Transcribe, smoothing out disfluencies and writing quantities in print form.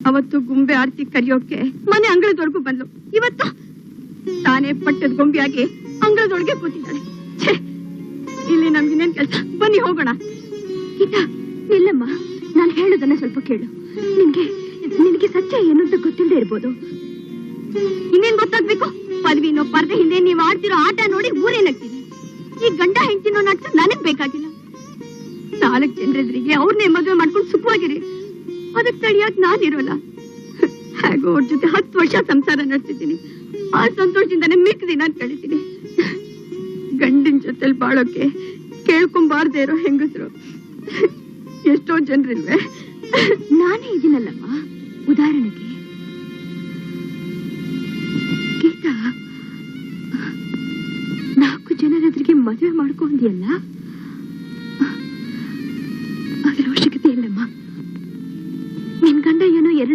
ಅವತ್ತು ಗೊಂಬೆ ಆರ್ತಿ ಕರಿಯೋಕೆ ಮನೆ ಅಂಗಳದವರೆಗೂ ಬಂದ್ಲು. ಇವತ್ತು ತಾನೇ ಪಟ್ಟದ ಗೊಂಬೆಯಾಗಿ ಅಂಗಳದೊಳಗೆ ಕೂತಿದ್ದಾಳೆ. ಇಲ್ಲಿ ನಮ್ಗಿನ್ನೇನ್ ಕೆಲಸ? ಬನ್ನಿ ಹೋಗೋಣ. ಗೀತಾ ನಿಲ್ಲಮ್ಮ, ನಾನು ಹೇಳೋದನ್ನ ಸ್ವಲ್ಪ ಕೇಳು. ನಿನಗೆ ಸತ್ಯ ಏನು ಅಂತ ಗೊತ್ತಿಲ್ಲದೆ ಇರ್ಬೋದು. ಇನ್ನೇನ್ ಗೊತ್ತಾಗ್ಬೇಕು? ಪದವಿನೋ ಪರ್ದೆ ಹಿಂದೆ ನೀವ್ ಆಡ್ತಿರೋ ಆಟ ನೋಡಿ ಊರೇನಾಗ್ತಿದೆ. ಈ ಗಂಡ ಹೆಂಡತಿನೋ ನಾಟಕ ನನಗ್ ಬೇಕಾಗಿಲ್ಲ. 4 ಜನರೆದ್ರಿಗೆ ಅವ್ರನ್ನೇ ಮದುವೆ ಮಾಡ್ಕೊಂಡು ಸುಖವಾಗಿರಿ. ಅದಕ್ಕೆ ತಡಿಯಾಕ್ ನಾನಿರೋಲ್ಲ. ಹೇಗೋ ಅವ್ರ ಜೊತೆ 10 ವರ್ಷ ಸಂಸಾರ ನಡೆಸಿದ್ದೀನಿ. ಆ ಸಂತೋಷದಿಂದಾನೆ ಮಿಕ್ಕ ದಿನ ಕಳಿತೀನಿ. ಗಂಡಿನ ಜೊತೆಲಿ ಬಾಳೋಕೆ ಕೇಳ್ಕೊಂಬಾರ್ದೇ ಇರೋ ಹೆಂಗಸರು ಎಷ್ಟೋ ಜನರಿಲ್ವೇ? ನಾನೇ ಇದೀನಲ್ಲಮ್ಮ ಉದಾಹರಣೆಗೆ. ಗೀತಾ 4 ಜನರೆದ್ರಿಗೆ ಮದುವೆ ಮಾಡ್ಕೊಂಡಿಯಲ್ಲ,